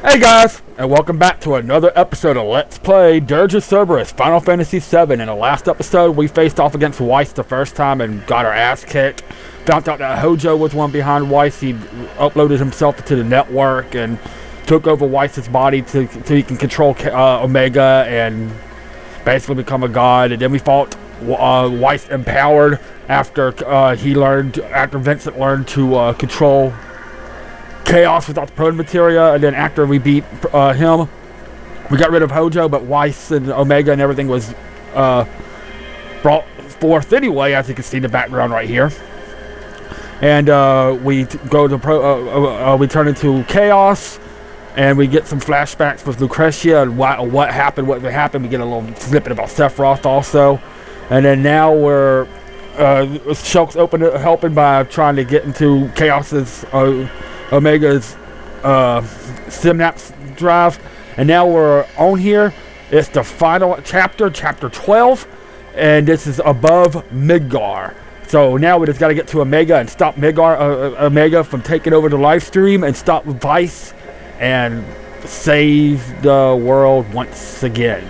Hey guys, and welcome back to another episode of Let's Play Dirge of Cerberus, Final Fantasy VII. In the last episode, we faced off against Weiss the first time and got our ass kicked. Found out that Hojo was one behind Weiss. He uploaded himself to the network and took over Weiss's body so he can control Omega and basically become a god. And then we fought Weiss empowered after Vincent learned to control Chaos without the proton materia, and then after we beat him, we got rid of Hojo, but Weiss and Omega and everything was brought forth anyway, as you can see in the background right here. And we go to we turn into Chaos, and we get some flashbacks with Lucretia and what happened. We get a little snippet about Sephiroth also, and then now we're Shulk's helping by trying to get into Chaos's Omega's synapse drive, and now we're on here. It's the final chapter, chapter 12, and this is above Midgar. So now we just got to get to Omega and stop Omega from taking over the live stream and stop Weiss and save the world once again.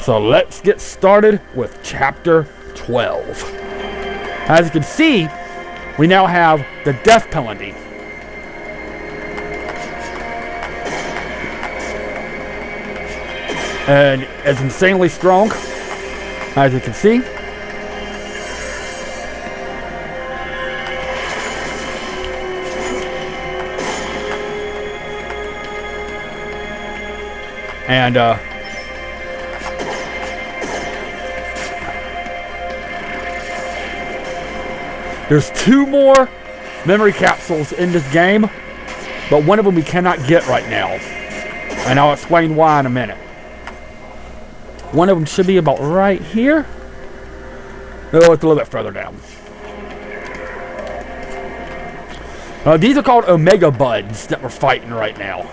So let's get started with chapter 12. As you can see, we now have the death penalty. And it's insanely strong, as you can see. And there's 2 more memory capsules in this game, but one of them we cannot get right now. And I'll explain why in a minute. One of them should be about right here. No, it's a little bit further down. These are called Omega Buds that we're fighting right now.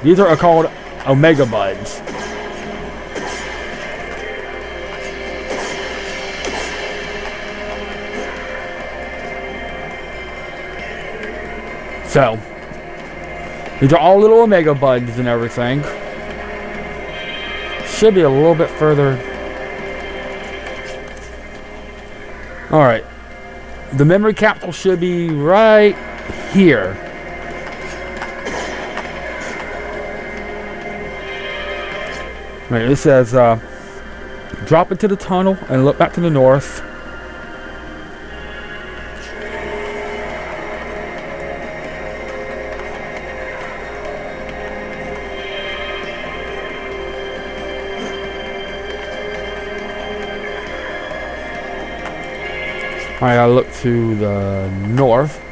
These are called Omega Buds. So, these are all little Omega Buds and everything. Should be a little bit further. Alright. The memory capsule should be right here. Right, it says drop into the tunnel and look back to the north. Alright, I look to the north.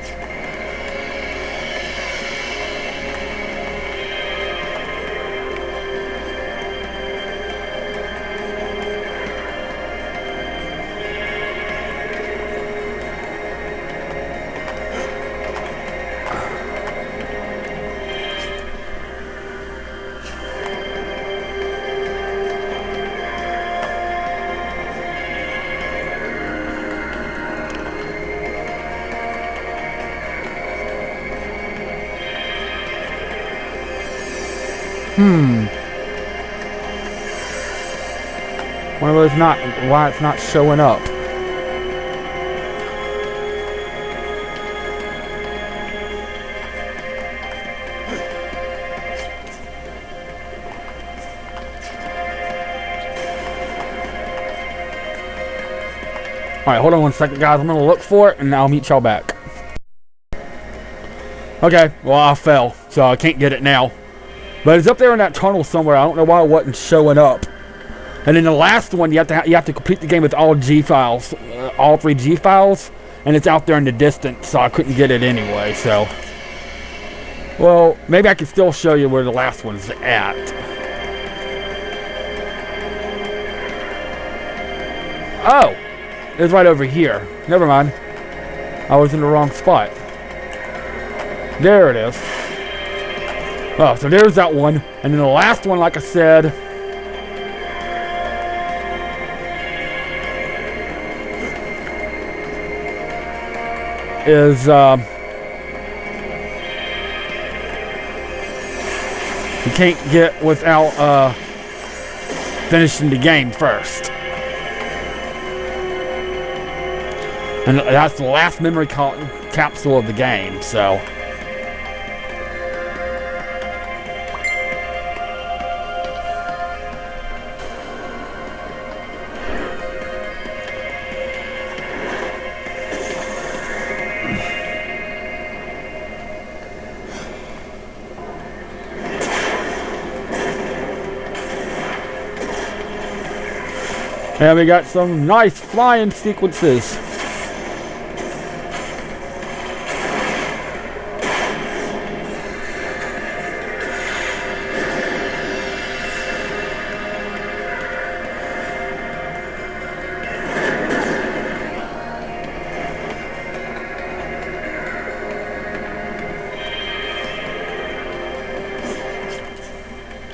Why it's not showing up. Alright, hold on one second, guys. I'm gonna look for it and I'll meet y'all back. Okay, well, I fell, so I can't get it now. But it's up there in that tunnel somewhere. I don't know why it wasn't showing up. And then the last one, you have to complete the game with all G files, all 3 G files, and it's out there in the distance, so I couldn't get it anyway. So, well, maybe I can still show you where the last one's at. Oh, it's right over here. Never mind, I was in the wrong spot. There it is. Oh, so there's that one, and then the last one, like I said, is You can't get without finishing the game first. And that's the last memory capsule of the game, so. And we got some nice flying sequences.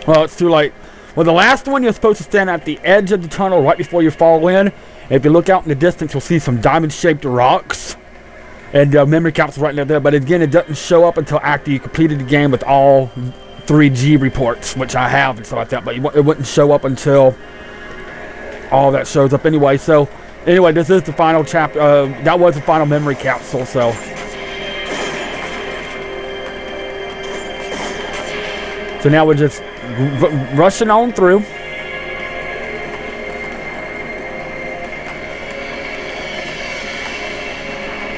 Well, it's too late. Well, the last one, you're supposed to stand at the edge of the tunnel right before you fall in. If you look out in the distance, you'll see some diamond-shaped rocks. And memory capsule right there. But again, it doesn't show up until after you completed the game with all 3G reports, which I have and stuff like that. But it wouldn't show up until all that shows up anyway. So, anyway, this is the final chapter. That was the final memory capsule, so. So now we're just rushing on through.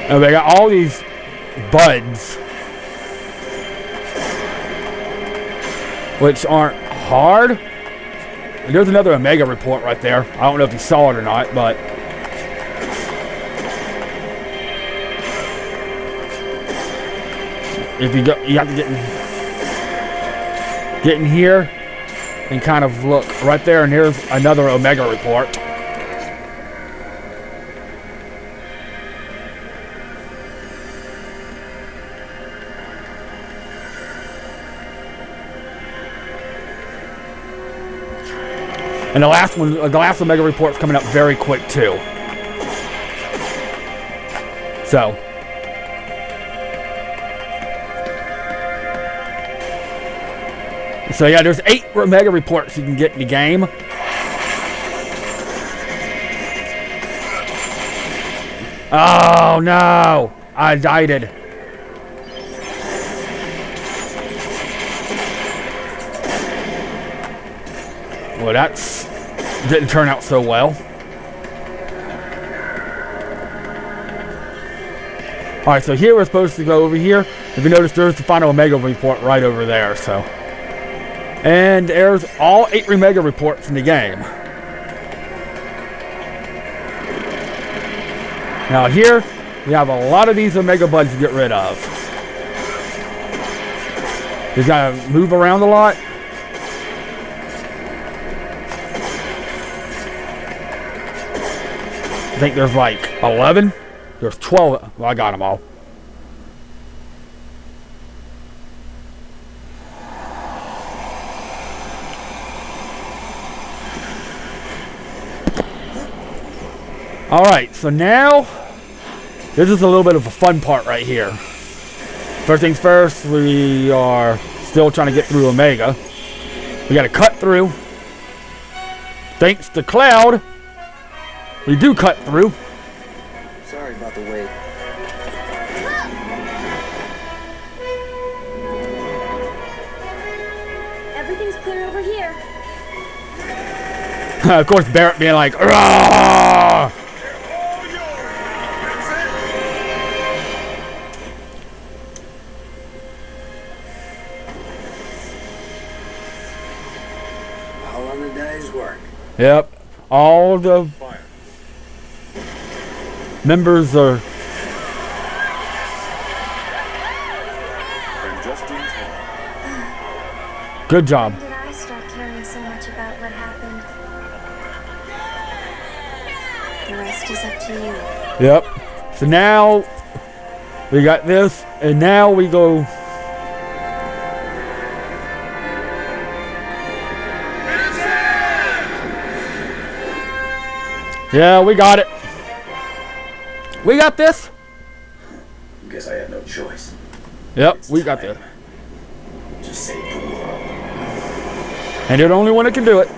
And we got all these buds, which aren't hard. And there's another Omega report right there. I don't know if you saw it or not, but if you go, you have to get in here and kind of look right there, and here's another Omega report. And the last one, the last Omega report's coming up very quick too. So. So yeah, there's 8 Omega reports you can get in the game. Oh no! I died. Well, that's didn't turn out so well. Alright, so here we're supposed to go over here. If you notice, there's the final Omega report right over there, so. And there's all 8 Omega reports in the game. Now here, we have a lot of these Omega buds to get rid of. You gotta move around a lot. I think there's like 11. There's 12. Well, I got them all. Alright, so now this is a little bit of a fun part right here. First things first, we are still trying to get through Omega. We gotta cut through. Thanks to Cloud, we do cut through. Sorry about the wait. Everything's clear over here. Of course, Barrett being like, "Rah!" All on a day's work. Yep, all the members are. Good job. When did I start caring so much about what happened? The rest is up to you. Yep. So now we got this, and now we go. Yeah, we got it. We got this. Guess I had no choice. Yep, we got this. Just save the world. And they're the only one that can do it.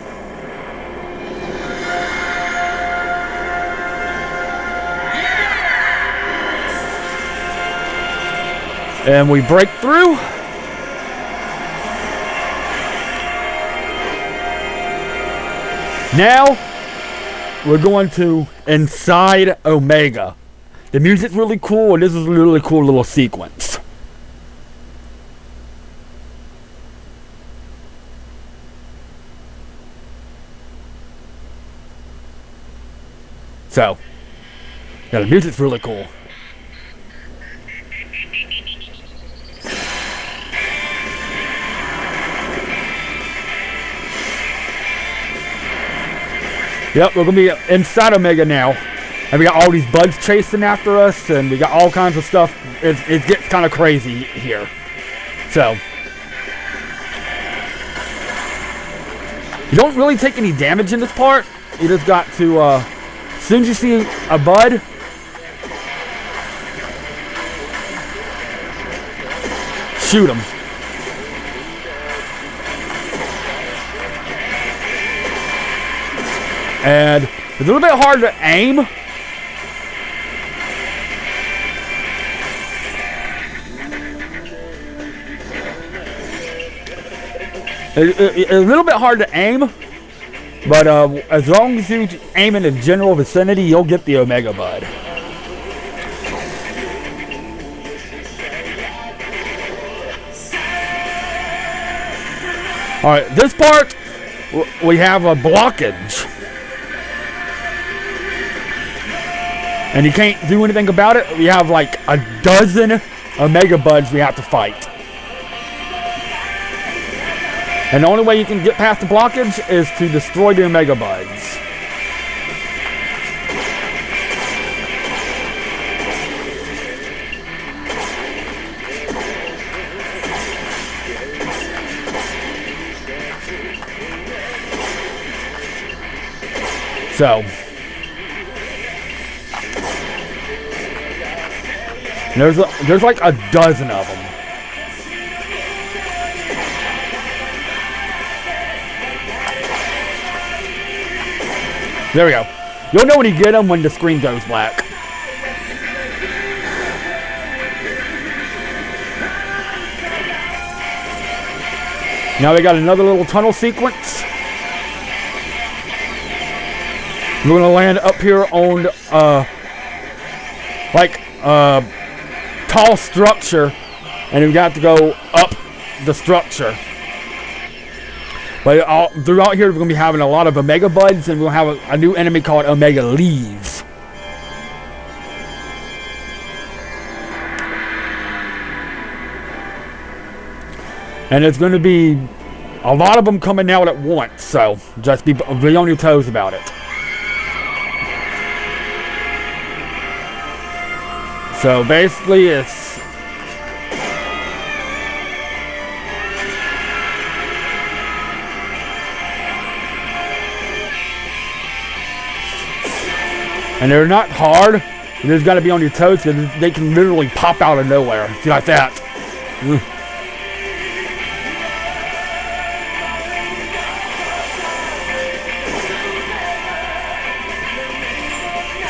And we break through. Now, we're going to inside Omega. The music's really cool, and this is a really cool little sequence. So, yeah, the music's really cool. Yep, we're going to be inside Omega now. And we got all these bugs chasing after us, and we got all kinds of stuff. It gets kind of crazy here. So, you don't really take any damage in this part. You just got to, as soon as you see a bud, shoot him. And it's a little bit hard to aim. It's a little bit hard to aim, but as long as you aim in the general vicinity, you'll get the Omega Bud. Alright, this part, we have a blockage. And you can't do anything about it. We have like a dozen Omega Buds we have to fight. And the only way you can get past the blockage is to destroy the Omega Buds. So, there's like a dozen of them. There we go. You'll know when you get them when the screen goes black. Now we got another little tunnel sequence. We're gonna land up here on tall structure, and we got to go up the structure. But throughout here, we're going to be having a lot of Omega Buds, and we'll have a new enemy called Omega Leaves. And there's going to be a lot of them coming out at once, so just be on your toes about it. So basically, it's and they're not hard. You just got to be on your toes because they can literally pop out of nowhere. See, like that.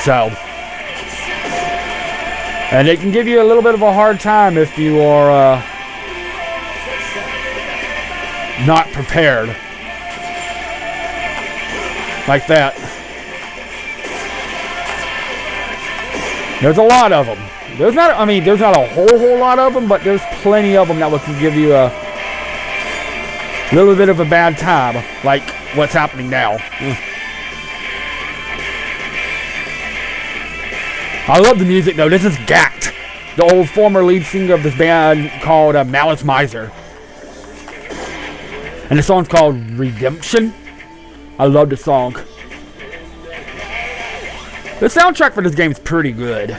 So, and they can give you a little bit of a hard time if you are not prepared. Like that. There's a lot of them. There's not a whole lot of them, but there's plenty of them that can give you a little bit of a bad time, like what's happening now. I love the music though. This is Gat, the old former lead singer of this band called Malice Miser. And the song's called Redemption. I love the song. The soundtrack for this game is pretty good.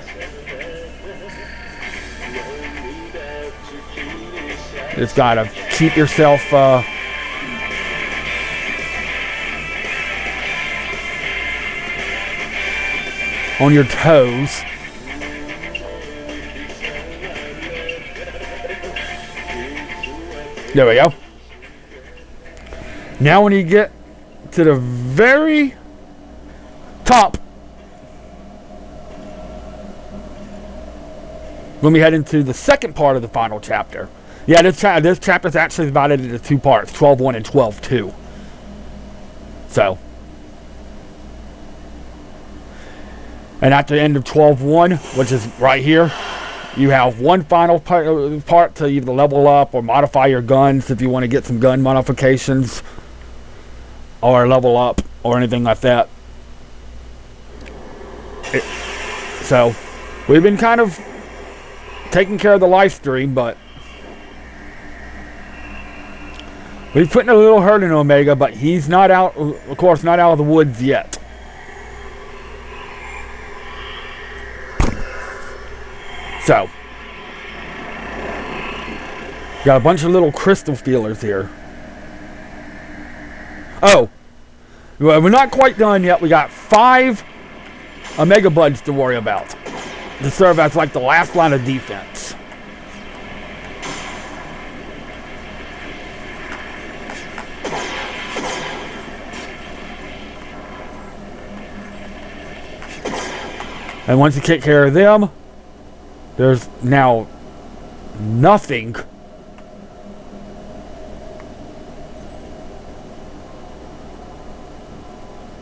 Just gotta keep yourself on your toes. There we go. Now when you get to the very top, when we head into the second part of the final chapter. Yeah, this chapter is actually divided into two parts, 12.1 and 12.2. So. And at the end of 12.1, which is right here, you have one final part to either level up or modify your guns if you want to get some gun modifications. Or level up or anything like that. So, we've been kind of taking care of the live stream, but we've put in a little hurt in Omega, but he's not out, of course, not out of the woods yet. So, got a bunch of little crystal feelers here. Oh, well, we're not quite done yet. We got 5 Omega Buds to worry about to serve as like the last line of defense. And once you take care of them, there's now nothing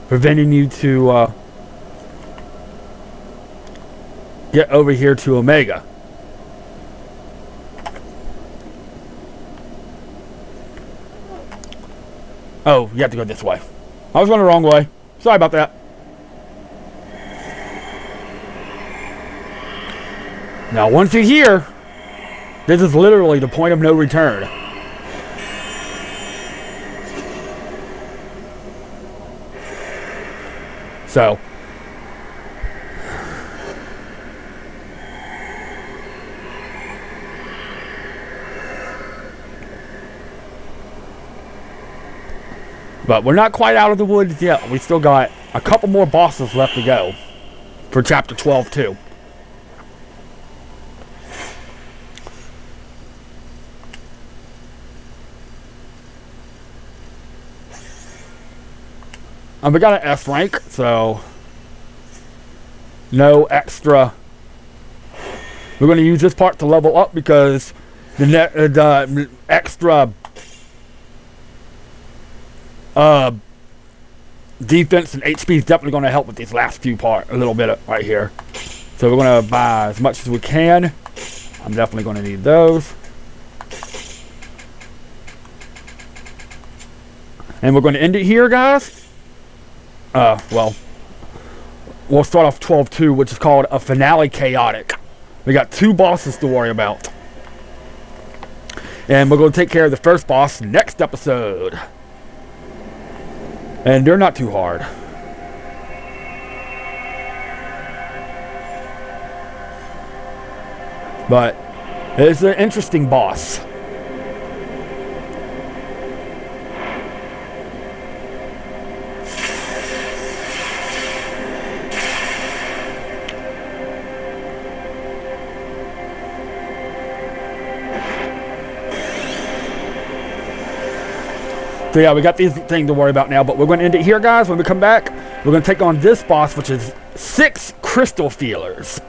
preventing you to get over here to Omega. Oh, you have to go this way. I was going the wrong way. Sorry about that. Now, once you're here, this is literally the point of no return. So, but we're not quite out of the woods yet. We still got a couple more bosses left to go for chapter 12 too. We got an S rank, so no extra. We're going to use this part to level up because the extra defense and HP is definitely going to help with these last few parts a little bit right here. So we're going to buy as much as we can. I'm definitely going to need those. And we're going to end it here, guys. Well, we'll start off 12.2, which is called a finale chaotic. We got 2 bosses to worry about. And we're going to take care of the first boss next episode. And they're not too hard. But it's an interesting boss. So yeah, we got these things to worry about now, but we're going to end it here, guys. When we come back, we're going to take on this boss, which is 6 crystal feelers.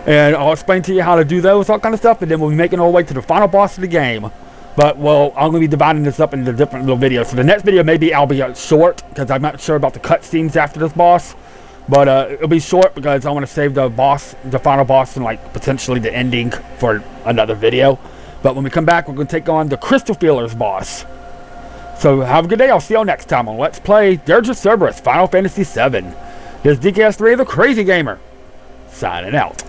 And I'll explain to you how to do those, all kind of stuff, and then we'll be making our way to the final boss of the game. But, well, I'm going to be dividing this up into different little videos. So the next video maybe I'll be short, because I'm not sure about the cutscenes after this boss. But it'll be short because I want to save the boss, the final boss, and like potentially the ending for another video. But when we come back, we're going to take on the crystal feelers boss. So have a good day. I'll see y'all next time on Let's Play Dirge of Cerberus, Final Fantasy VII. This is DKS3, the Crazy Gamer, signing out.